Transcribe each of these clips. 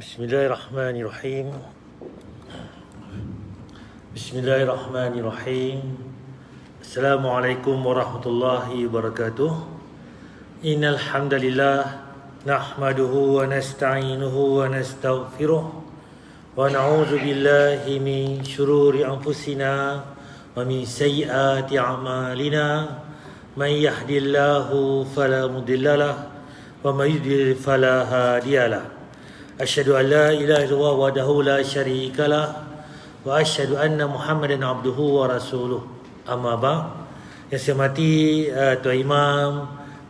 Bismillahirrahmanirrahim. Bismillahirrahmanirrahim. Assalamualaikum warahmatullahi wabarakatuh. Innal hamdalillah nahmaduhu wa nasta'inuhu wa nastaghfiruh wa na'udzu billahi min shururi anfusina wa min sayyiati a'malina. Man yahdihillahu fala mudhillalah wa man yudlil fala hadiyalah. Asyhadu an la ilaha illallah wahdahu la syarika lah wa asyhadu anna Muhammadan abduhu wa rasuluh. Amma ba'd. Yang saya hormati Tuan Imam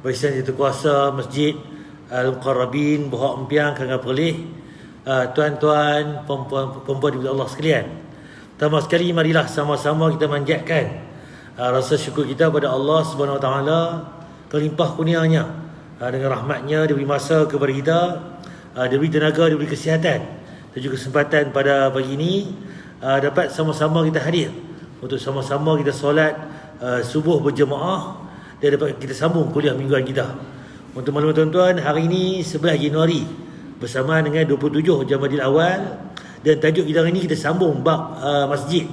Barisan Jatuh Kuasa Masjid Al-Muqarrabin Bohok Empiang Kangga Perleh, tuan-tuan, perempuan diberi Allah sekalian. Pertama sekali marilah sama-sama kita manjatkan rasa syukur kita pada Allah Subhanahu Wa Taala kelimpah kurnianya, dengan rahmatnya diberi masa kepada kita, diberi tenaga, diberi kesihatan dan juga kesempatan pada pagi ini dapat sama-sama kita hadir untuk sama-sama kita solat subuh berjemaah dan dapat kita sambung kuliah mingguan kita. Untuk maklumat tuan-tuan, hari ini 11 Januari bersamaan dengan 27 Jamadil Awal, dan tajuk kita hari ini kita sambung bab masjid,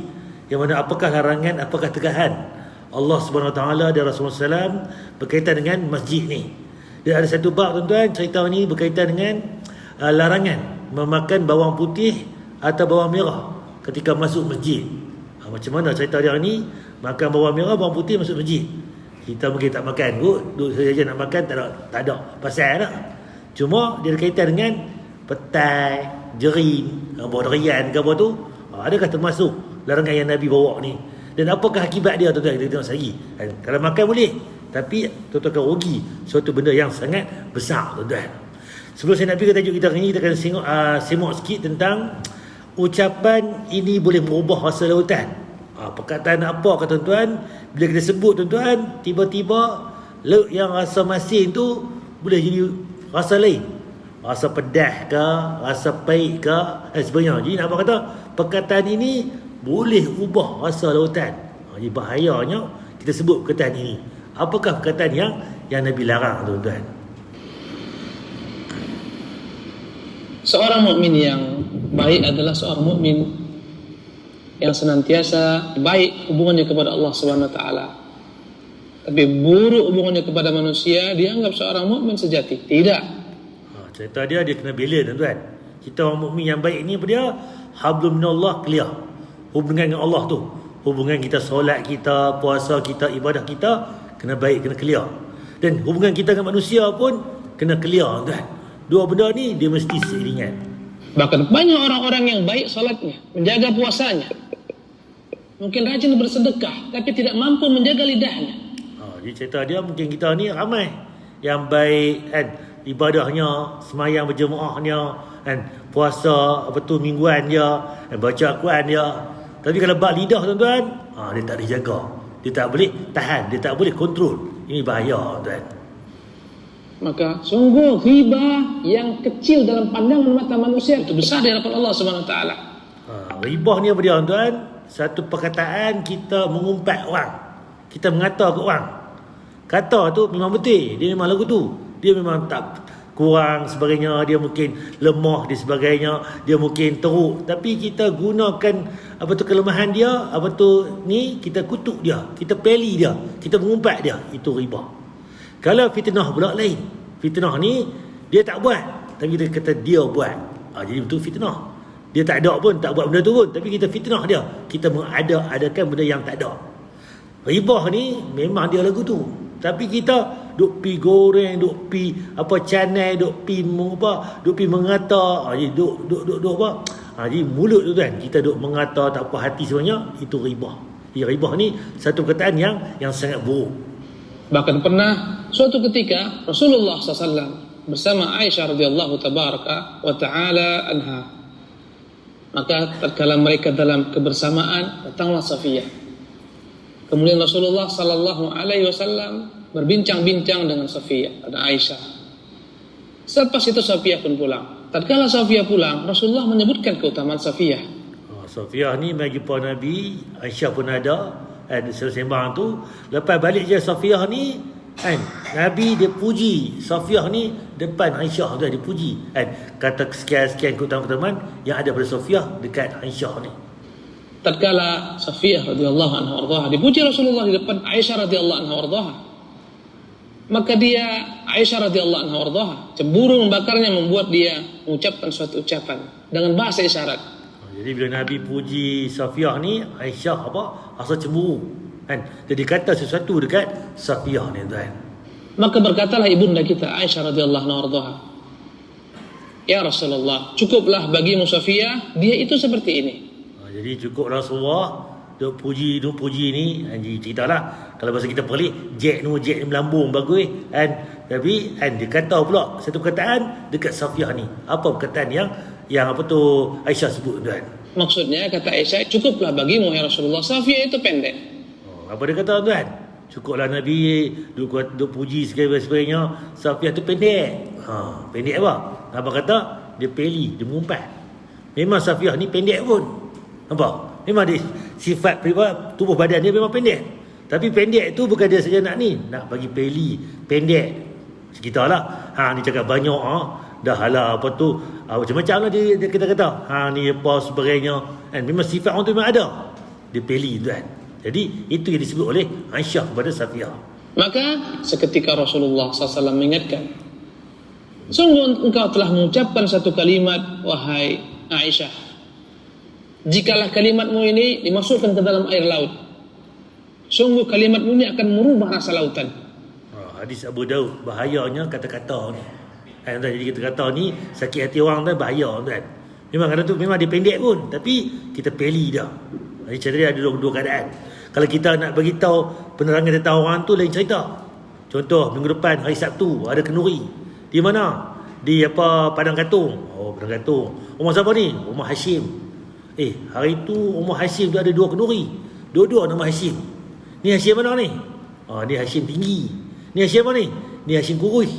yang mana apakah larangan, apakah tegahan Allah Subhanahu Wa Taala dan Rasulullah SAW berkaitan dengan masjid ni. Dan ada satu bab tuan-tuan, cerita ni berkaitan dengan larangan memakan bawang putih atau bawang merah ketika masuk masjid. Macam mana cerita dia ni? Makan bawang merah, bawang putih masuk masjid. Kita mungkin tak makan kot, duduk saja nak makan, tak ada pasal tak. Cuma dia berkaitan dengan petai, jerin, buah durian ke apa tu, adakah termasuk larangan yang Nabi bawa ni? Dan apakah akibat dia tuan-tuan? Kita tengok sekali. Kalau makan boleh, tapi tuan-tuan akan rugi suatu benda yang sangat besar tuan-tuan. Sebelum saya nak pergi ke tajuk kita hari ini, kita akan semak sikit tentang ucapan ini boleh merubah rasa lautan. Perkataan apa kata tuan-tuan, bila kita sebut tuan-tuan, tiba-tiba laut yang rasa masin tu boleh jadi rasa lain, rasa pedas ke, rasa pahit ke, dan sebagainya. Jadi nak apa kata, perkataan ini boleh ubah rasa lautan. Jadi bahayanya kita sebut perkataan ini. Apakah perkataan yang Nabi larang tuan-tuan? Seorang mukmin yang baik adalah seorang mukmin yang senantiasa baik hubungannya kepada Allah Subhanahu Wa Taala. Tapi buruk hubungannya kepada manusia, dianggap seorang mukmin sejati. Tidak. Cerita dia kena bela tuan-tuan. Kita orang mukmin yang baik ni apa dia? Hablum minallah, clear. Hubungan dengan Allah tu, hubungan kita solat kita, puasa kita, ibadah kita kena baik, kena clear. Dan hubungan kita dengan manusia pun kena clear tuan. Dua benda ni dia mesti seiringan. Bahkan banyak orang-orang yang baik solatnya, menjaga puasanya, mungkin rajin bersedekah, tapi tidak mampu menjaga lidahnya. Jadi cerita dia mungkin kita ni ramai yang baik kan, ibadahnya, semayang berjemaahnya kan, puasa mingguan dia, baca Al-Quran dia. Tapi kalau bab lidah tuan-tuan, dia tak boleh jaga, dia tak boleh tahan, dia tak boleh kontrol. Ini bahaya tuan. Maka sungguh ghibah yang kecil dalam pandangan mata manusia itu besar di hadapan Allah Subhanahu Wa Taala. Ghibah ni apa dia tuan? Satu perkataan kita mengumpat orang, kita mengata ke orang. Kata tu memang betul, dia memang lagu tu, dia memang tak kurang sebagainya, dia mungkin lemah di sebagainya, dia mungkin teruk, tapi kita gunakan kelemahan dia, ni kita kutuk dia, kita peli dia, kita mengumpat dia, itu ghibah. Kalau fitnah pula lain. Fitnah ni dia tak buat, tapi kita kata dia buat. Jadi betul fitnah. Dia tak ada pun, tak buat benda tu pun, tapi kita fitnah dia. Kita mengada-adakan benda yang tak ada. Ribah ni memang dia lagu tu. Tapi kita duk pi goreng, duk pi canai, duk pi mengata, jadi duk apa? Jadi mulut tu kan, kita duk mengata tak puas hati sebenarnya, itu ribah. Jadi ribah ni satu perkataan yang sangat buruk. Bahkan pernah suatu ketika Rasulullah SAW bersama Aisyah radhiyallahu tabaraka wa ta'ala anha. Maka tatkala mereka dalam kebersamaan, datanglah Safiyah. Kemudian Rasulullah sallallahu alaihi wasallam berbincang-bincang dengan Safiyah, dan Aisyah. Selepas itu Safiyah pun pulang. Tatkala Safiyah pulang, Rasulullah menyebutkan keutamaan Safiyah. Safiyah ni bagi para Nabi, Aisyah pun ada. Sembang tu, lepas balik je Safiyah ni, Kan? Nabi dia puji Safiyah ni depan Aisyah tu, dia puji. Kan? Kata sekian-sekian keutamaan yang ada pada Safiyah dekat Aisyah ni. Tatkala Safiyah radhiyallahu anha warḍaha dipuji Rasulullah di depan Aisyah radhiyallahu anha warḍaha, maka dia Aisyah radhiyallahu anha warḍaha cemburu membakarnya, membuat dia mengucapkan suatu ucapan dengan bahasa isyarat. Jadi bila Nabi puji Safiyah ni, Aisyah rasa cemburu. Kan? Jadi kata sesuatu dekat Safiyah ni tuan. Maka berkatalah ibunda kita Aisyah radhiyallahu anha warḍaha, ya Rasulullah, cukuplah bagimu Safiyah, dia itu seperti ini. Jadi cukup Rasulullah duk puji ni. Jadi ceritalah, kalau bahasa kita pelik, Jack ni melambung bagus kan. Tapi kan dia kata pula satu perkataan dekat Safiyah ni. Apa perkataan yang apa tu Aisyah sebut tuan? Maksudnya kata Aisyah, cukuplah bagimu ya Rasulullah, Safiyah itu pendek. Apa dia kata tuan? Cukuplah Nabi duk puji sebagainya, Safiyah tu pendek. Pendek apa? Apa kata? Dia peli, dia mengumpat. Memang Safiyah ni pendek pun. Nampak? Memang dia sifat tubuh badan dia memang pendek. Tapi pendek tu bukan dia saja nak bagi peli, pendek. Sekitarlah. Ni cakap banyak dah halah apa tu. Macam-macam lah dia kita kata. Ni apa sebagainya. And memang sifat orang tu memang ada. Dia peli tuan. Jadi itu yang disebut oleh Aisyah kepada Safiyah. Maka seketika Rasulullah SAW mengingatkan, sungguh engkau telah mengucapkan satu kalimat, wahai Aisyah, jikalau kalimatmu ini dimasukkan ke dalam air laut, sungguh kalimatmu ini akan merubah rasa lautan. Hadis Abu Daud, bahayanya kata-kata ni. Jadi kita kata ni sakit hati orang tu, bahaya tuan. Memang kata tu memang dia pendek pun, tapi kita peli dah. Jadi cerita ada dua keadaan. Kalau kita nak bagi tahu penerangan tentang orang tu, lain cerita. Contoh minggu depan hari Sabtu ada kenduri. Di mana? Di Padang Katung. Padang Katung. Rumah siapa ni? Rumah Hashim. Hari tu rumah Hashim tu ada dua kenduri. Dua-dua nama Hashim. Ni Hashim mana ni? Ni Hashim tinggi. Ni Hashim mana ni? Ni Hashim kurus.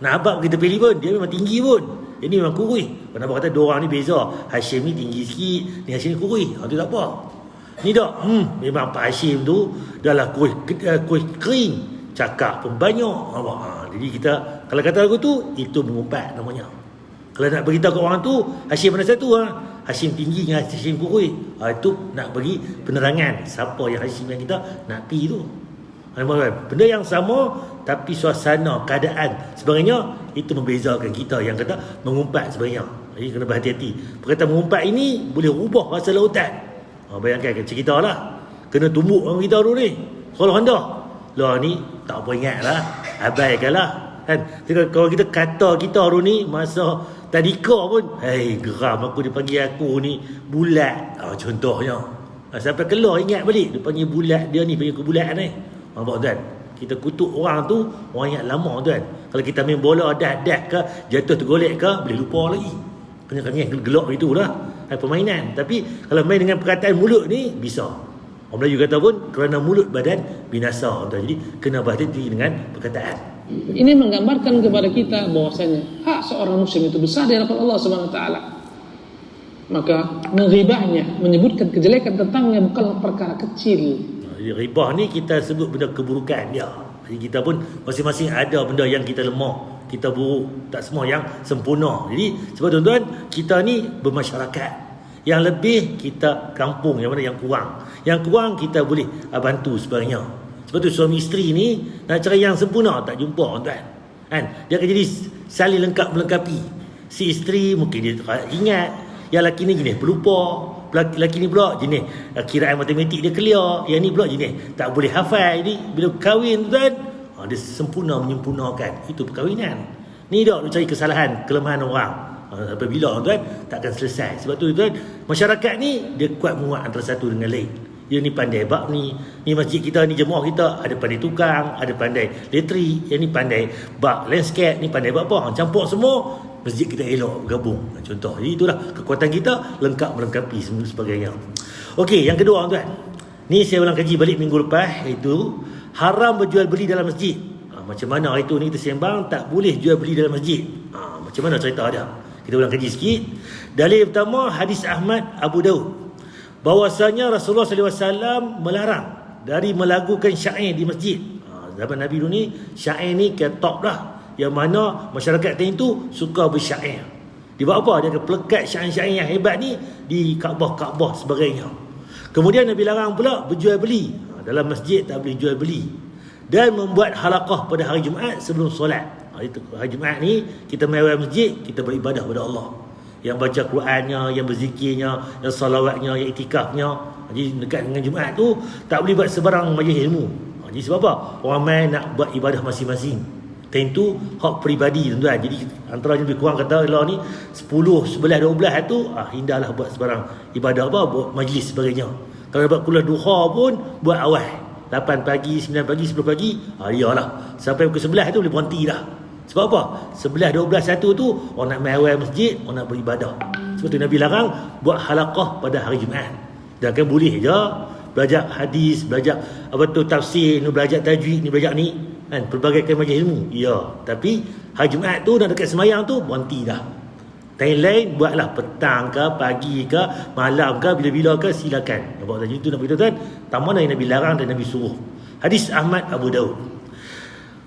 Nak abang kita pilih pun, dia memang tinggi pun. Ini memang kurus. Kenapa kata dua orang ni beza? Hashim ni tinggi sikit, ni Hashim ni kurus. Itu tak apa. Ni tak, memang Pak Hashim tu dah kurus kering, cakap pun banyak. Jadi kita kalau kata lagu tu, itu mengumpat namanya. Kalau nak beritahu ke orang tu, Hashim mana satu? Hashim tinggi dengan Hashim kurus. Itu nak bagi penerangan siapa yang Hashim yang kita nak pi tu. Benda yang sama tapi suasana, keadaan sebagainya itu membezakan kita yang kata mengumpat sebagainya. Jadi kena berhati-hati. Perkataan mengumpat ini boleh ubah rasa lautan. Bayangkan cerita lah, kena tumbuk orang kita dulu ni. Kalau anda lah ni tak apa ingat lah, abaikanlah kan. Kalau kita kata kita dulu ni masa tadika pun, geram aku, dia panggil aku ni bulat. Contohnya sampai keluar ingat balik, dia panggil bulat, dia ni panggil aku bulat ni. Nampak tuan? Kita kutuk orang tu, orang ingat lama tuan. Kalau kita main bola dah ke, jatuh tergolek ke, boleh lupa lagi. Kena gelak itulah permainan. Tapi kalau main dengan perkataan mulut ni, bisa. Orang Melayu kata pun, kerana mulut badan binasa tuan. Jadi kena berhati-hati dengan perkataan. Ini menggambarkan kepada kita bahwasanya hak seorang muslim itu besar di hadapan Allah Subhanahu wa taala. Maka menghibahnya, menyebutkan kejelekan tentangnya bukanlah perkara kecil. Ribah ni kita sebut benda keburukan dia. Jadi kita pun masing-masing ada benda yang kita lemah, kita buruk, tak semua yang sempurna. Jadi sebab tuan-tuan, kita ni bermasyarakat. Yang lebih kita kampung, yang mana yang kurang. Yang kurang kita boleh bantu sebagainya. Sebab tu suami isteri ni nak cari yang sempurna tak jumpa tuan. Kan? Dia akan jadi saling melengkapi. Si isteri mungkin dia ingat, yang lelaki ni jenis pelupa. Lelaki ni pula jenis kiraan matematik dia clear, yang ni pula jenis tak boleh hafal. Jadi bila kahwin tuan, dia sempurna menyempurnakan. Itu perkahwinan. Ni dah cari kesalahan, kelemahan orang. Sampai bila tuan takkan selesai. Sebab tu tuan, masyarakat ni dia kuat menguat antara satu dengan lain. Dia ni pandai bab ni masjid kita ni, jemaah kita ada pandai tukang, ada pandai elektrik, yang ni pandai bab landscape, ni pandai bab apa, campur semua, masjid kita elok bergabung. Contoh. Jadi itulah kekuatan kita, lengkap melengkapi sebagainya. Okey, yang kedua tuan. Ni saya ulang kaji balik minggu lepas, iaitu haram berjual beli dalam masjid. Macam mana hari tu ni kita sembang tak boleh jual beli dalam masjid. Macam mana cerita dia? Kita ulang kaji sikit. Dalil pertama hadis Ahmad Abu Daud, bahwasanya Rasulullah SAW melarang dari melagukan syair di masjid. Zaman Nabi dulu ni syair ni ke top dah, yang mana masyarakat tertentu suka bersyair. Dia buat apa? Dia akan pelekat syair-syair yang hebat ni di Kaabah-Kaabah sebagainya. Kemudian Nabi larang pula berjual beli. Dalam masjid tak boleh jual beli. Dan membuat halaqah pada hari Jumaat sebelum solat. Hari Jumaat ni kita mewah masjid, kita beribadah kepada Allah. Yang baca Qurannya, yang berzikirnya, yang salawatnya, yang iktikafnya. Jadi dekat dengan Jumaat tu tak boleh buat sebarang majlis ilmu. Jadi sebab apa? Orang main nak buat ibadah masing-masing. Tentu hak peribadi tuan-tuan. Jadi antara lebih kurang kata kalau ni 10, 11, 12 tu hindahlah buat sebarang ibadah apa, buat majlis sebagainya. Kalau buat kuliah duha pun buat awal 8 pagi, 9 pagi, 10 pagi, iyalah. Sampai pukul 11 tu boleh berhenti dah. Sebab apa? 11, 12, 1 tu orang nak mai awal masjid, orang nak beribadah. Sebab tu Nabi larang buat halaqah pada hari Jumaat. Dan kan boleh je belajar hadis, belajar apa tu tafsir, ni belajar tajwid, ni belajar ni kan, pelbagai majlis ilmu. Ya, tapi hari Jumaat tu nak dekat semayang tu berhenti dah. Time lain buatlah petang ke, pagi ke, malam ke, bila-bila ke, silakan. Nampak tak? Itu nak beritahu tuan, tak mana yang Nabi larang dan Nabi suruh. Hadis Ahmad Abu Daud.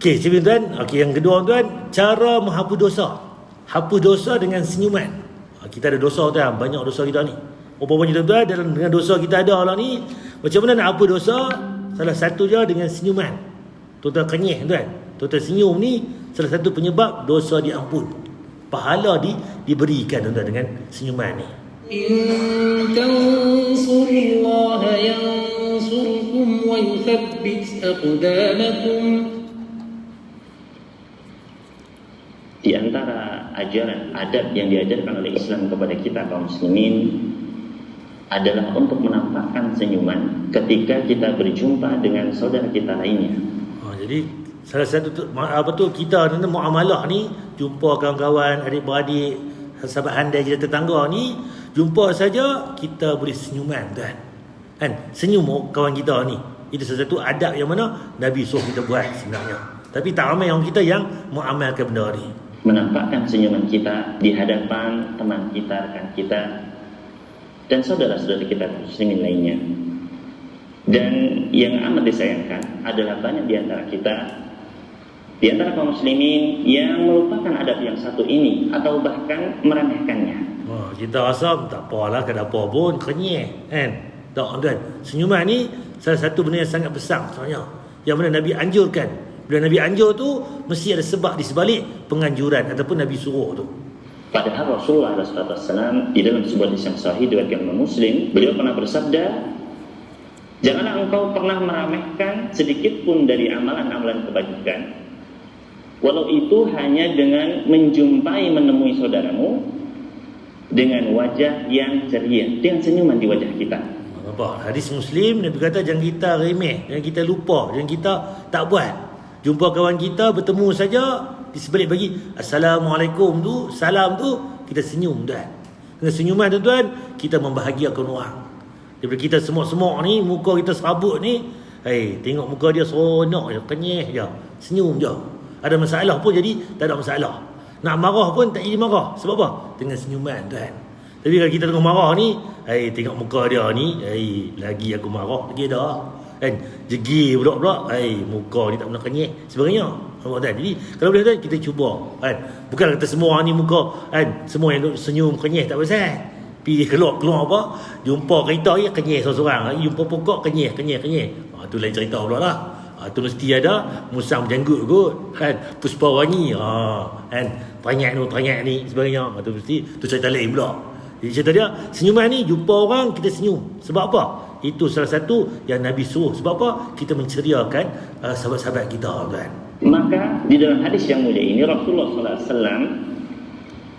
Okey, cerita tuan. Okey, yang kedua tuan, cara menghapus dosa. Hapus dosa dengan senyuman. Kita ada dosa tuan, banyak dosa kita ni. Rupanya tuan, dengan dosa kita ada lah ni, macam mana nak hapus dosa? Salah satu je dengan senyuman. Tuan-tuan kenyih tuan. Tuan-tuan senyum ni salah satu penyebab dosa diampun. Pahala diberikan tuan-tuan dengan senyuman ni. In tansurullaha yansurkum wa yuthabbit aqdamakum. Di antara ajaran adab yang diajarkan oleh Islam kepada kita kaum muslimin adalah untuk menampakkan senyuman ketika kita berjumpa dengan saudara kita lainnya. Jadi salah satu kita ni muamalah ni, jumpa kawan-kawan, adik-beradik, sahabat handai kita tetangga ni, jumpa saja kita boleh senyuman tuan. Kan? Senyum kawan kita ni. Itu salah satu adab yang mana Nabi suruh kita buat sebenarnya. Tapi tak ramai orang kita yang mengamalkan benda ni. Menampakkan senyuman kita di hadapan teman kita, rekan kita, dan saudara-saudara kita muslimin lainnya. Dan yang amat disayangkan adalah banyak di antara kita, di antara kaum muslimin yang melupakan adab yang satu ini atau bahkan meremehkannya. Kita rasa tak apalah, kada apa pun, kenyih kan. Tak tuan, senyuman ni salah satu benda yang sangat besar sebenarnya, yang mana Nabi anjurkan. Bila Nabi anjur tu mesti ada sebab di sebalik penganjuran ataupun Nabi suruh tu. Padahal Rasulullah SAW di dalam sebuah hadis yang sahih diriwayatkan oleh Muslim, beliau pernah bersabda, janganlah engkau pernah meremehkan sedikit pun dari amalan-amalan kebajikan, walau itu hanya dengan menjumpai menemui saudaramu dengan wajah yang ceria, dengan senyuman di wajah kita. Nampak? Hadis Muslim, Nabi kata jangan kita remeh, jangan kita lupa, jangan kita tak buat. Jumpa kawan kita, bertemu saja, di sebalik bagi Assalamualaikum tu, salam tu, kita senyum tuan. Dengan senyuman tuan-tuan, kita membahagiakan orang. Daripada kita semua-semua ni, muka kita serabut ni, tengok muka dia seronok je, kenyih je, senyum je. Ada masalah pun jadi tak ada masalah. Nak marah pun tak jadi marah. Sebab apa? Dengan senyuman tuan. Tapi kalau kita tengok marah ni, tengok muka dia ni, lagi aku marah lagi dah. Kan, jegi pula, muka ni tak pernah kenyih sebagainya. Jadi kalau boleh tuan, kita cuba kan. Bukan kata semua ni muka kan, semua yang senyum kenyih tak pasal. Pergi keluar apa, jumpa kereta je kenyih seorang-seorang, jumpa pokok kenyih. Tu lain cerita pula lah. Tu mesti ada musang berjanggut kot kan, puspa wangi kan, teranyak ni sebagainya. Tu mesti tu cerita lain pula. Jadi cerita dia, senyuman ni jumpa orang kita senyum. Sebab apa? Itu salah satu yang Nabi suruh. Sebab apa? Kita menceriakan sahabat-sahabat kita tuan. Maka di dalam hadis yang mulia ini Rasulullah SAW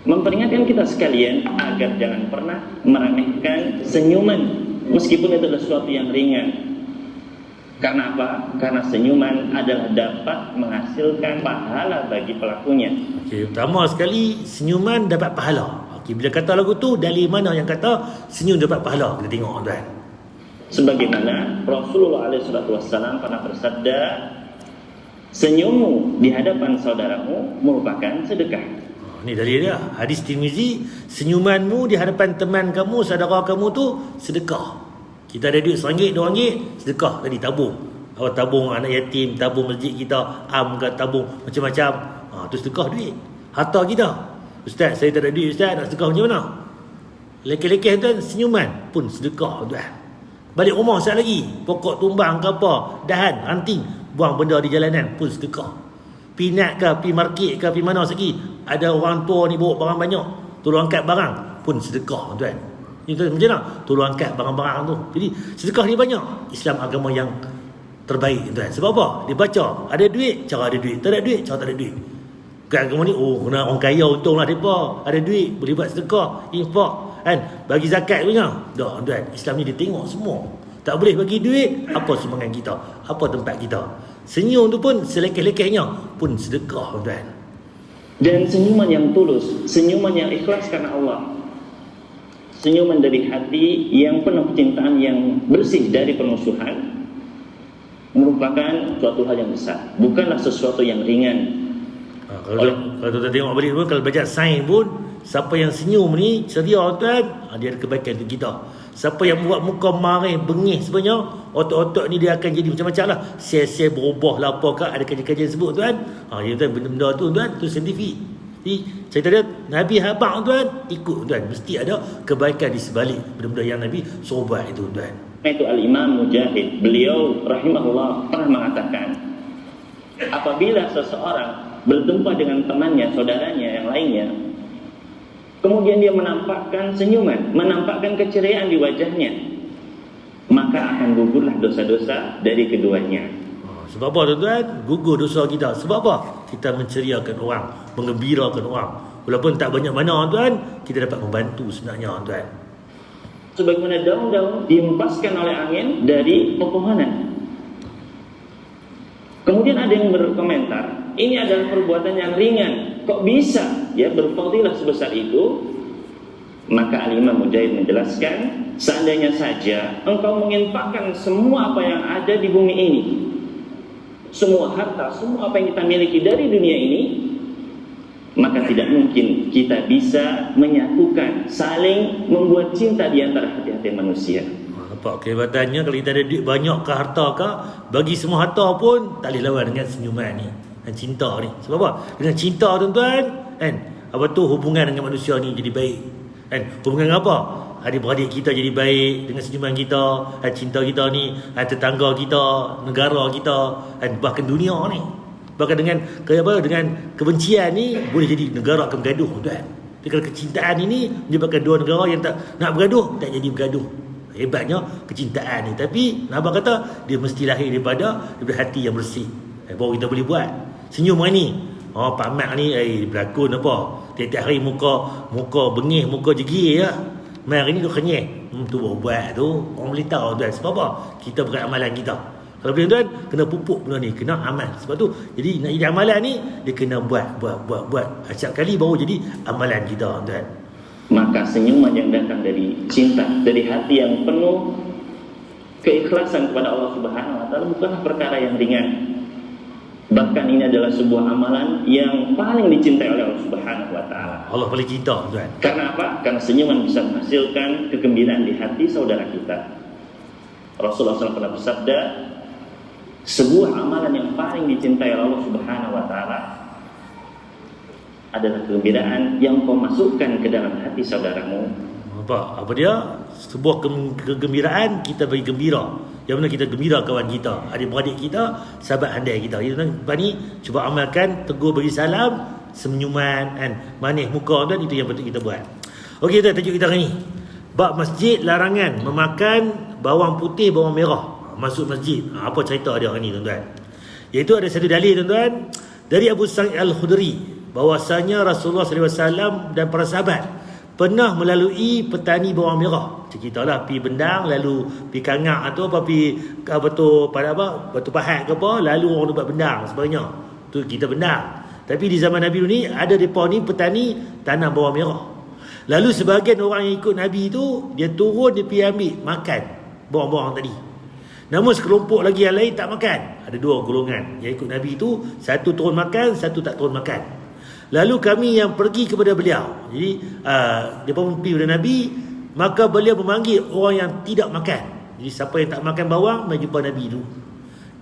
memperingatkan kita sekalian agar jangan pernah meremehkan senyuman, meskipun itu adalah sesuatu yang ringan. Karena apa? Karena senyuman adalah dapat menghasilkan pahala bagi pelakunya. Pertama sekali, senyuman dapat pahala. Bila kata lagu tu, dalil mana yang kata senyum dapat pahala? Kita tengok tuan. Sebagaimana Rasulullah SAW pernah bersabda, senyummu di hadapan saudaramu merupakan sedekah. Ini dalil dia. Hadis Tirmizi, senyumanmu di hadapan teman kamu, saudara kamu tu sedekah. Kita ada duit RM1, RM2, sedekah tadi tabung. Awak tabung anak yatim, tabung masjid kita, ke tabung macam-macam. Tu sedekah duit. Harta kita. Ustaz, saya tak ada duit ustaz, nak sedekah macam mana? Lekeh-lekeh tuan, senyuman pun sedekah tuan. Balik rumah sekali lagi, pokok tumbang ke apa, dahan, ranting, buang benda di jalanan pun sedekah. Pinat ke, pi market ke, pi mana lagi, ada orang tua ni bawa barang banyak, tolong angkat barang pun sedekah tuan. Itu macam mana? Tolong angkat barang-barang tu. Jadi sedekah ni banyak. Islam agama yang terbaik tuan. Sebab apa? Dia baca ada duit, cara ada duit, tak ada duit, cara tak ada duit. Bukan agama ni kena orang kaya untunglah depa, ada duit boleh buat sedekah, infak kan, bagi zakat punya. Tak tuan, Islam ni dia tengok semua. Tak boleh bagi duit, apa sumbangan kita, apa tempat kita. Senyum tu pun selekeh-lekehnya pun sedekah tuan. Dan senyuman yang tulus, senyuman yang ikhlas karena Allah, senyuman dari hati yang penuh kecintaan, yang bersih dari permusuhan, merupakan suatu hal yang besar, bukanlah sesuatu yang ringan. Kalau kita tengok balik pun, kalau belajar sains pun, siapa yang senyum ni ceria tuan, dia ada kebaikan untuk kita. Siapa yang buat muka marah, bengih sebenarnya, otak-otak ni dia akan jadi macam-macam lah, sel-sel berubah lah apa kah, ada kajian-kajian sebut tuan. Dia tuan, benda-benda tu tuan, tu saintifik. Jadi cerita dia Nabi habaq tuan, ikut tuan, mesti ada kebaikan di sebalik benda-benda yang Nabi suruh buat itu tuan. Itu Al-Imam Mujahid, beliau rahimahullah pernah mengatakan, apabila seseorang berjumpa dengan temannya, saudaranya yang lainnya, kemudian dia menampakkan senyuman, menampakkan keceriaan di wajahnya, maka akan gugurlah dosa-dosa dari keduanya. Sebab apa tuan-tuan? Gugur dosa kita. Sebab apa? Kita menceriakan orang, menggembirakan orang. Walaupun tak banyak mana tuan, kita dapat membantu sebenarnya tuan. Sebagaimana daun-daun dihempaskan oleh angin dari pepohonan. Kemudian ada yang berkomentar, ini adalah perbuatan yang ringan, kok bisa ya berfadilah sebesar itu? Maka Al-Imam Mujahid menjelaskan, seandainya saja engkau menginfakkan semua apa yang ada di bumi ini, semua harta, semua apa yang kita miliki dari dunia ini, maka tidak mungkin kita bisa menyatukan, saling membuat cinta di antara hati-hati manusia. Nampak kehebatannya, kalau kita ada duit banyak ke harta ke, bagi semua harta pun tak boleh lawan dengan senyuman ni dan cinta ni. Sebab apa? Dengan cinta tuan-tuan kan, apa tu hubungan dengan manusia ni jadi baik kan. Hubungan apa? Adik-beradik kita jadi baik dengan senyuman kita, cinta kita ni, tetangga kita, negara kita, bahkan dunia ni. Bahkan dengan dengan kebencian ni boleh jadi negara akan bergaduh tuan. Tapi kalau kecintaan ini menyebabkan dua negara yang tak nak bergaduh, tak jadi bergaduh. Hebatnya kecintaan ni. Tapi Nabi kata dia mesti lahir daripada hati yang bersih. Baru kita boleh buat. Senyum hari ni, Pak Mat ni berlakon apa, tiap-tiap hari muka bengih, muka jegir ya. Mai hari ni tu kenyek. Tu baru buat tu, orang boleh tahu tuan. Sebab apa? Kita berat amalan kita. Kalau boleh tuan, kena pupuk benda ni, kena amal. Sebab tu jadi nak jadi amalan ni, dia kena buat. Setiap kali baru jadi amalan kita tuan. Maka senyuman yang datang dari cinta, dari hati yang penuh keikhlasan kepada Allah Subhanahu wa taala bukanlah perkara yang ringan. Bahkan ini adalah sebuah amalan yang paling dicintai oleh Allah Subhanahu wa taala. Allah paling cinta tuan. Karena apa? Karena senyuman bisa menghasilkan kegembiraan di hati saudara kita. Rasulullah SAW pernah bersabda, sebuah amalan yang paling dicintai oleh Allah Subhanahu wa taala adalah kegembiraan yang kau masukkan ke dalam hati saudaramu. Apa dia? Sebuah kegembiraan kita bagi gembira. Yang mana kita gembira kawan kita, adik-beradik kita, sahabat handai kita. Jadi ni cuba amalkan, tegur bagi salam, senyuman kan, manis muka dan itu yang patut kita buat. Okey tuan, tajuk kita hari ni. Bab masjid larangan memakan bawang putih, bawang merah masuk masjid. Apa cerita dia hari ni tuan-tuan? Iaitu ada satu dalil tuan-tuan dari Abu Sa'id Al-Khudri, bahwasanya Rasulullah SAW dan para sahabat pernah melalui petani bawang merah. Ceritalah pi Bendang, lalu pi Kangak atau apa, pi apa tu pada apa Batu Pahat ke apa, lalu orang buat Bendang sebagainya. Tu kita Bendang. Tapi di zaman Nabi ni ada depa ni petani tanam bawang merah. Lalu sebahagian orang yang ikut Nabi tu, dia turun, dia pergi ambil makan bawang-bawang tadi. Namun sekelompok lagi yang lain tak makan. Ada dua golongan yang ikut Nabi tu, satu turun makan, satu tak turun makan. Lalu kami yang pergi kepada beliau. Jadi dia pun pergi kepada Nabi, maka beliau memanggil orang yang tidak makan. Jadi siapa yang tak makan bawang, mari jumpa Nabi tu.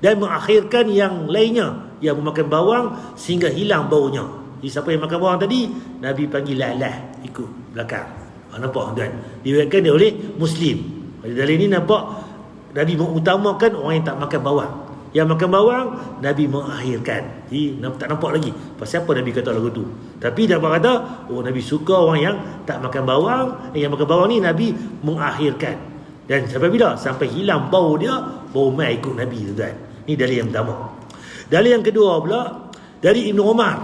dan mengakhirkan yang lainnya yang memakan bawang sehingga hilang baunya. Jadi siapa yang makan bawang tadi, Nabi panggil lalah, ikut belakang. Nampak tuan? Diriwayatkan oleh Muslim. Dari ini nampak Nabi mengutamakan orang yang tak makan bawang. Yang makan bawang, Nabi mengakhirkan. Jadi tak nampak lagi pasal apa Nabi kata lagu tu. Tapi dapat kata, Nabi suka orang yang tak makan bawang. Yang makan bawang ni Nabi mengakhirkan. Dan sampai bila? Sampai hilang bau dia, bau mai ikut Nabi tu tuan. Ni dalil yang pertama. Dalil yang kedua pula dari Ibnu Umar,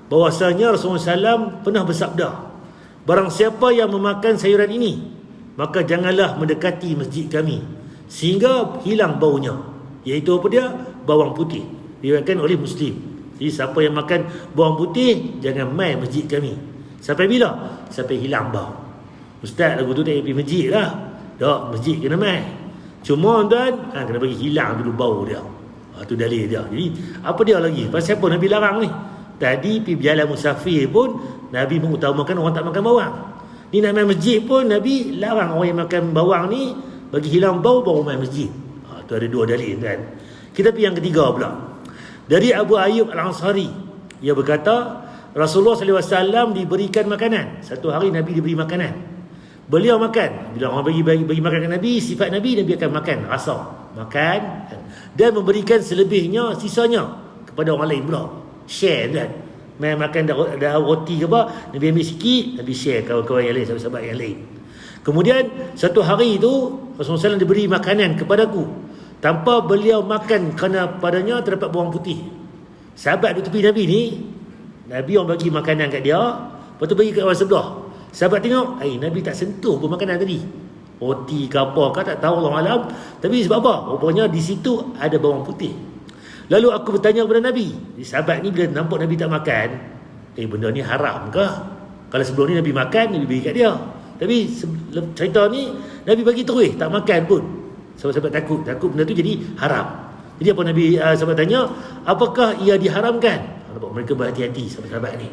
bahwasanya Rasulullah SAW pernah bersabda, barang siapa yang memakan sayuran ini, maka janganlah mendekati masjid kami sehingga hilang baunya, iaitu apa dia? Bawang putih. Diriwayatkan oleh Muslim. Jadi siapa yang makan bawang putih, jangan mai masjid kami. Sampai bila? Sampai hilang bau. Ustaz, lagu tu tak pergi masjid lah. Tak, masjid kena mai. Cuma tuan, kena bagi hilang dulu bau dia. Itu dalil dia. Jadi apa dia lagi? Pasal apa Nabi larang ni? Tadi pergi berjalan musafir pun Nabi mengutamakan orang tak makan bawang. Ni nak main masjid pun Nabi larang orang yang makan bawang ni, bagi hilang bau baru main masjid. Tu ada dua dalil kan. Kita pergi yang ketiga pula. Dari Abu Ayyub Al-Ansari, ia berkata Rasulullah SAW diberikan makanan. Satu hari Nabi diberi makanan. Beliau makan. Bila orang bagi makan ke Nabi, sifat Nabi akan makan, rasa makan dan memberikan selebihnya, sisanya kepada orang lain pula. Share kan. Main makan dah roti ke apa, Nabi ambil sikit, Nabi share kawan-kawan yang lain, sahabat-sahabat yang lain. Kemudian satu hari itu Rasulullah SAW diberi makanan kepadaku tanpa beliau makan kerana padanya terdapat bawang putih. Sahabat di tepi Nabi ni, Nabi orang bagi makanan kat dia, lepas tu bagi kat orang sebelah. Sahabat tengok, Nabi tak sentuh pun makanan tadi, roti ke apa ke tak tahu, Allah alam. Tapi sebab apa? Rupanya di situ ada bawang putih. Lalu aku bertanya kepada Nabi, sahabat ni bila nampak Nabi tak makan, benda ni haram ke? Kalau sebelum ni Nabi makan, Nabi bagi kat dia. Tapi cerita ni Nabi bagi terus, tak makan pun. Sahabat-sahabat takut benda tu jadi haram. Jadi apa Nabi sahabat tanya, apakah ia diharamkan? Mereka berhati-hati sahabat-sahabat ni.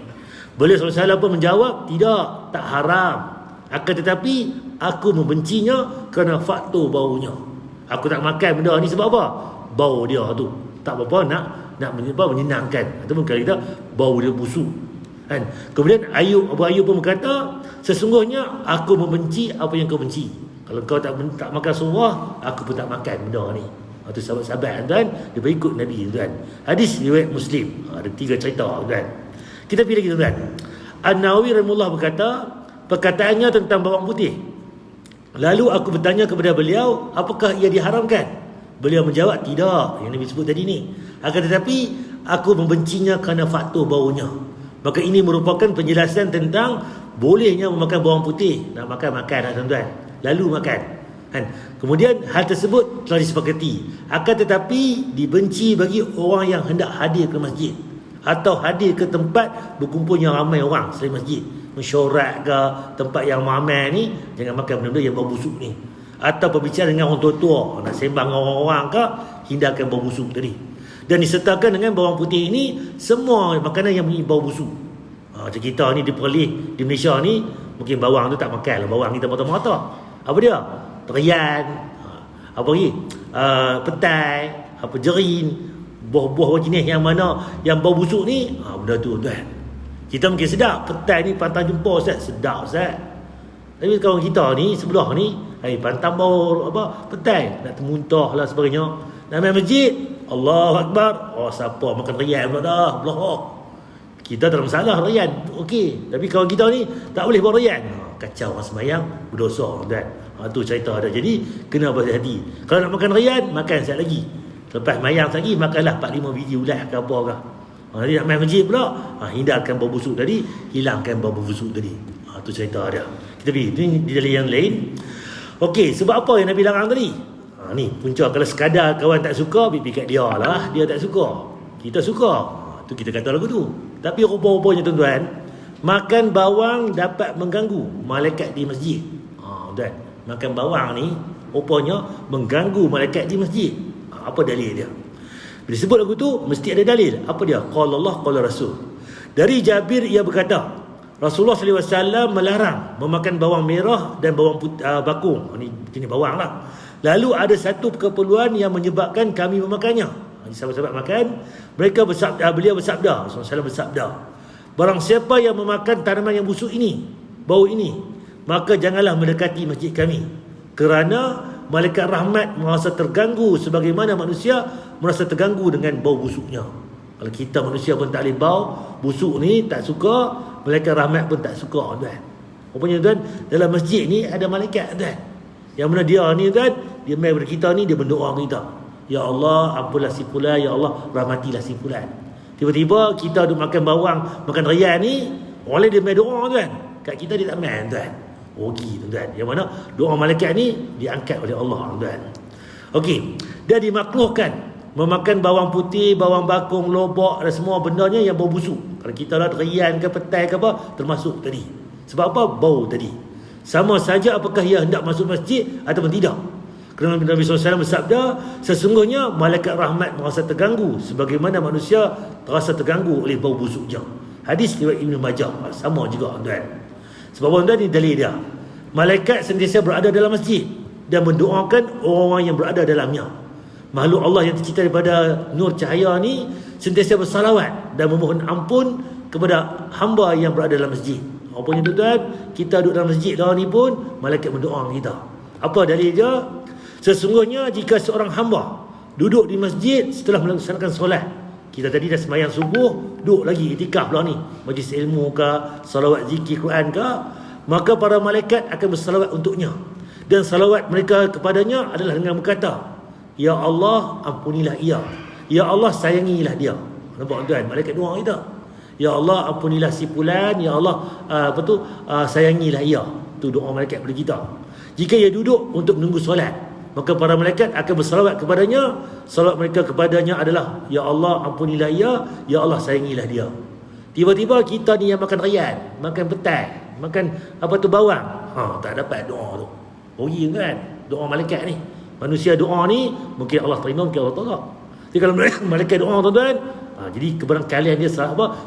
Beliau SAW pun menjawab, tidak, tak haram. Akan tetapi aku membencinya kerana faktor baunya. Aku tak makan benda ni sebab apa? Bau dia tu. Tak apa-apa nak menyenangkan. Ataupun kalau kita bau dia busuk. Kan? Kemudian Abu Ayyub pun berkata, sesungguhnya aku membenci apa yang kau benci. Kalau kau tak makan semua, aku pun tak makan benda ni. Itu sahabat-sahabat tuan, dia berikut Nabi tuan. Hadis riwayat Muslim. Ada 3 cerita tuan. Kita pergi lagi tuan. An-Nawawi rahimahullah berkata, perkataannya tentang bawang putih. Lalu aku bertanya kepada beliau, apakah ia diharamkan? Beliau menjawab, tidak, yang Nabi sebut tadi ni. Akan tetapi aku membencinya kerana faktor baunya. Maka ini merupakan penjelasan tentang bolehnya memakan bawang putih. Nak makan tuan-tuan. Lalu makan. Kan? Kemudian hal tersebut telah disepakati. Akan tetapi dibenci bagi orang yang hendak hadir ke masjid atau hadir ke tempat berkumpulnya ramai orang selain masjid, mesyuarat ke tempat yang ramai ni, jangan makan benda-benda yang bau busuk ni. Atau berbicara dengan orang tua-tua, nak sembang dengan orang-orang ke, hindarkan bau busuk tadi. Dan disertakan dengan bawang putih ini semua makanan yang mempunyai bau busuk. Macam kita ni diperoleh di Malaysia ni, mungkin bawang tu tak makan lah, bawang kita mata-mata. Apa dia? Terian, apa lagi? Petai, apa jerin, buah-buah jenis yang mana yang bau busuk ni, benda tu tuan. Kita mungkin sedap, petai ni pantang jumpa Ustaz, sedap Ustaz. Tapi kawan kita ni sebelah ni, pantang bau apa? Petai, nak termuntah lah sebagainya. Nak main masjid, Allahu Akbar, siapa makan rian pula dah, belahak. Kita tak ada masalah rian, okey. Tapi kawan kita ni tak boleh bawa rian, kacau orang sembahyang, berdosa tuan. Tu cerita ada. Jadi kena berhati-hati. Kalau nak makan rian, makan sekali lagi. Lepas mayang lagi, makanlah 4-5 biji ulat ke apa ke. Nanti nak main masjid pula, hindarkan bau busuk tadi, hilangkan bau busuk tadi. Tu cerita dia. Kita pergi di dalil yang lain. Okey, sebab apa yang Nabi larang tadi? Ni punca, kalau sekadar kawan tak suka, pergi kat dia lah. Dia tak suka, kita suka. Tu kita kata lagu tu. Tapi rupa-rupanya tuan-tuan, makan bawang dapat mengganggu malaikat di masjid. Tuan, makan bawang ni rupanya mengganggu malaikat di masjid. Apa dalil dia? Bila sebut lagu tu mesti ada dalil. Apa dia? Qala Allah, qala Rasul. Dari Jabir ia berkata, Rasulullah SAW melarang memakan bawang merah dan bawang bakung. Ini jenis bawang lah. Lalu ada satu keperluan yang menyebabkan kami memakannya. Sahabat-sahabat makan, beliau bersabda, Rasulullah bersabda, barang siapa yang memakan tanaman yang busuk ini, bau ini, maka janganlah mendekati masjid kami, kerana malaikat rahmat merasa terganggu sebagaimana manusia merasa terganggu dengan bau busuknya. Kalau kita manusia pun tak boleh bau busuk ni, tak suka, malaikat rahmat pun tak suka, tuan. Rupanya tuan, dalam masjid ni ada malaikat, tuan, yang mana dia ni, tuan, dia mai kepada kita ni, dia berdoa kita, ya Allah ampunlah si fulan, ya Allah rahmatilah si fulan. Tiba-tiba kita duk makan bawang, makan rayyan ni, orang lain dia mai doa, tuan, kat kita dia tak mai, tuan. Rugi, tuan. Yang mana doa malaikat ni diangkat oleh Allah, tuan. Okey, dia dimakruhkan memakan bawang putih, bawang bakung, lobak dan semua bendanya yang bau busuk. Kalau kita lah rayyan ke petai ke apa, termasuk tadi. Sebab apa? Bau tadi. Sama saja apakah ia hendak masuk masjid ataupun tidak. Kerana Nabi SAW bersabda, sesungguhnya malaikat rahmat merasa terganggu sebagaimana manusia terasa terganggu oleh bau busuknya. Hadis riwayat Ibnu Majah. Sama juga, tuan. Sebab tuan, ni dalil dia. Malaikat sentiasa berada dalam masjid dan mendoakan orang-orang yang berada dalamnya. Makhluk Allah yang tercipta daripada nur cahaya ni sentiasa bersalawat dan memohon ampun kepada hamba yang berada dalam masjid. Apanya tuan, kita duduk dalam masjid dah ni pun malaikat mendoa kita. Apa dalil dia? Sesungguhnya jika seorang hamba duduk di masjid setelah melaksanakan solat, kita tadi dah sembahyang subuh, duduk lagi iktikaf lah ni, majlis ilmu ke, salawat zikir Quran ke, maka para malaikat akan bersalawat untuknya, dan salawat mereka kepadanya adalah dengan berkata, ya Allah ampunilah ia, ya Allah sayangilah dia. Nampak, tuan, malaikat doa kita, ya Allah ampunilah si fulan, ya Allah sayangilah ia. Itu doa malaikat kepada kita. Jika ia duduk untuk menunggu solat, maka para malaikat akan bersalawat kepadanya. Salawat mereka kepadanya adalah, ya Allah ampunilah ia, ya Allah sayangilah dia. Tiba-tiba kita ni yang makan rayyan, makan petai, makan bawang, tak dapat doa tu. Rugi, kan, doa malaikat ni. Manusia doa ni mungkin Allah terima, mungkin Allah tolak. Jadi kalau malaikat doa, tuan-tuan, jadi kebarangkalian dia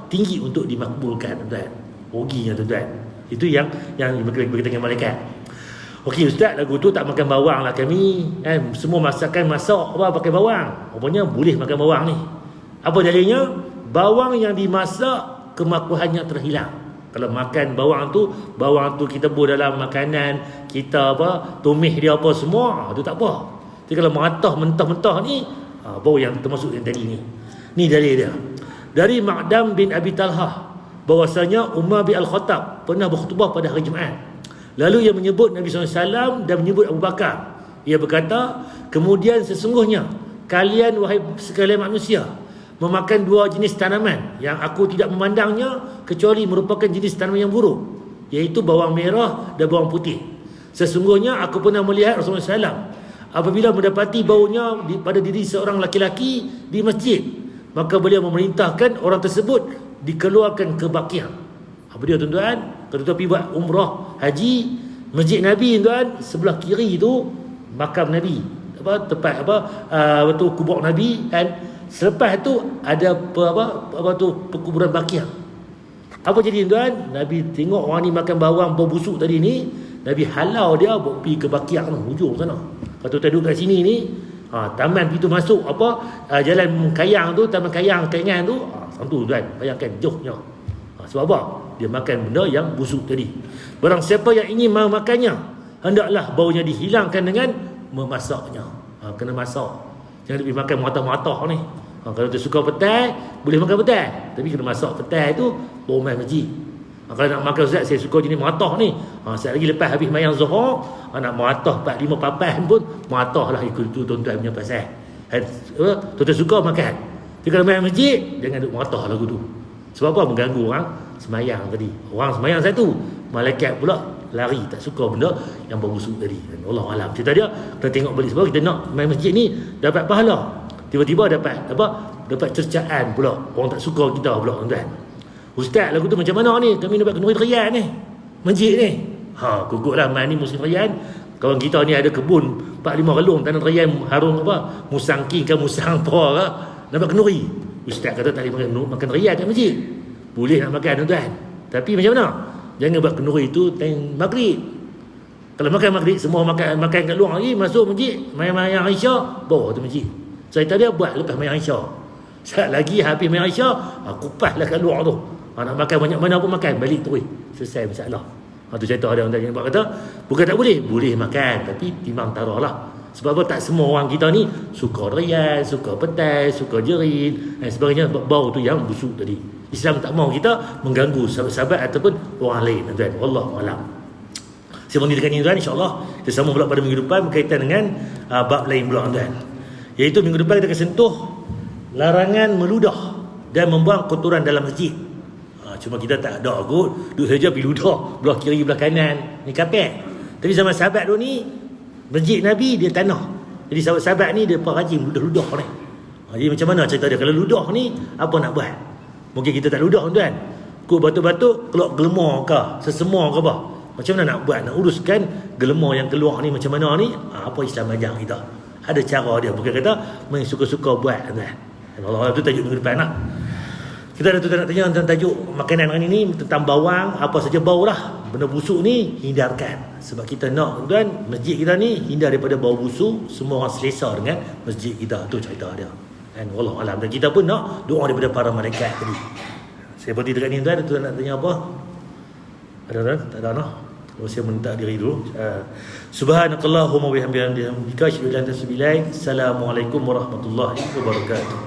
tinggi untuk dimakbulkan, tuan. Ruginya, tuan. Itu yang berkaitan dengan malaikat. Okey, ustaz, lagu tu tak makan bawang lah kami, kan? Semua masakan masak pakai bawang. Rupanya boleh makan bawang ni. Apa dalilnya? Bawang yang dimasak kemakruhannya terhilang. Kalau makan bawang tu kita buat dalam makanan, kita tumis dia apa semua, tu tak apa. Tapi kalau mentah-mentah ni, bau yang termasuk yang tadi ni. Ni dalil dia. Dari Ma'dam bin Abi Talhah bahwasanya Umar bin Al-Khattab pernah berkhutbah pada hari Jumaat. Lalu ia menyebut Nabi SAW dan menyebut Abu Bakar. Ia berkata, kemudian sesungguhnya kalian wahai sekalian manusia memakan dua jenis tanaman yang aku tidak memandangnya kecuali merupakan jenis tanaman yang buruk, iaitu bawang merah dan bawang putih. Sesungguhnya aku pernah melihat Rasulullah SAW apabila mendapati baunya pada diri seorang laki-laki di masjid, maka beliau memerintahkan orang tersebut dikeluarkan ke Baqi'. Apa dia, tuan-tuan? Kalau pergi buat umrah haji, masjid Nabi, tuan, sebelah kiri tu makam Nabi, tempat kubur Nabi, kan. Selepas tu ada perkuburan Baqi'. Apa jadi, tuan? Nabi tengok orang ni makan bawang bau busuk tadi ni, Nabi halau dia bawa pergi ke Baqi' tu, hujung sana. Kalau tuan duduk kat sini ni, taman pintu masuk jalan Kayang tu, taman Kayang Kengan tu, tu, tuan, bayangkan jauhnya. Sebab apa? Dia makan benda yang busuk tadi. Barang siapa yang ingin makannya, hendaklah baunya dihilangkan dengan memasaknya. Kena masak. Jangan lebih makan matah-matah ni. Kalau tu suka petai, boleh makan petai, tapi kena masak petai tu bau mai masjid. Kalau nak makan, ustaz, saya suka jenis matah ni, sekali lagi lepas habis mayang Zuhur, nak matah 4-5 papan pun matah lah, ikut tu tuan-tuan punya pasal. Tuan-tuan suka makan. Tapi kalau main masjid, jangan duk matah lagu tu. Sebab apa? Mengganggu orang semayang tadi. Orang semayang satu, malaikat pula lari, tak suka benda yang berbusuk tadi. Allah alam. Cerita dia, kita tengok balik sebab kita nak main masjid ni dapat pahala. Tiba-tiba dapat cercaan pula. Orang tak suka kita pula, tuan-tuan. Ustaz, lagu tu macam mana ni? Kami dapat kenduri rayyan ni, masjid ni. Kukuklah main ni musim rayyan. Kawan kita ni ada kebun 4-5 relung tanah rayyan harung musangking ke musang apa ke, dapat kenduri. Ustaz kata tak boleh makan rayyan kat masjid. Boleh nak makan, tuan-tuan, tapi macam mana? Jangan buat kenduri tu time maghrib. Kalau makan maghrib semua makan kat luar lagi, masuk masjid, main Aisyah, bawa tu masjid. Saya tadi buat lepas main Aisyah. Sekejap lagi habis main Aisyah, kupaslah kat luar tu. Nak makan banyak mana pun makan, balik terus. Selesai masalah. Tu cerita ada orang tanya, kata bukan tak boleh, boleh makan tapi timbang tarah lah. Sebab apa? Tak semua orang kita ni suka durian, suka petai, suka jerin dan sebagainya. Bau tu yang busuk tadi. Islam tak mahu kita mengganggu sahabat-sahabat ataupun orang lain, tuan. Wallahu a'lam. Saya mengingatkan ini, tuan, insya-Allah kita sambung pula pada minggu depan berkaitan dengan bab lain pula, tuan. Iaitu minggu depan kita akan sentuh larangan meludah dan membuang kotoran dalam masjid. Cuma kita tak ada kot, duduk saja pergi ludah belah kiri belah kanan, ni kapek. Tapi zaman sahabat tu ni, masjid Nabi dia tanah. Jadi sahabat-sahabat ni dia rajin ludah-ludah ni. Jadi macam mana cerita dia? Kalau ludah ni apa nak buat? Mungkin kita tak ludah, tuan. Kok batuk-batuk keluar gelemar ke, sesemar ke apa? Macam mana nak buat? Nak uruskan gelemar yang keluar ni macam mana ni? Apa Islam ajar kita? Ada cara dia. Bukan kata main suka-suka buat, tuan. Allah, tu tajuk minggu depan lah. Kita ada tuan nak tanya tentang tajuk makanan hari ni, tentang bawang, apa saja bau lah. Benda busuk ni hindarkan. Sebab kita nak, tuan, masjid kita ni hindar daripada bau busuk. Semua orang selesa dengan masjid kita. Tu cerita dia. Dan wallahu alam. Dan kita pun nak doa daripada para malaikat tadi. Saya berhenti dekat ni, tuan. Ada tuan nak tanya apa? Ada, tuan? Tak ada, noh? Kalau saya minta diri dulu. Subhanakallahumma wa bihamdika asyhadu an la ilaha illa anta. Assalamualaikum warahmatullahi wabarakatuh.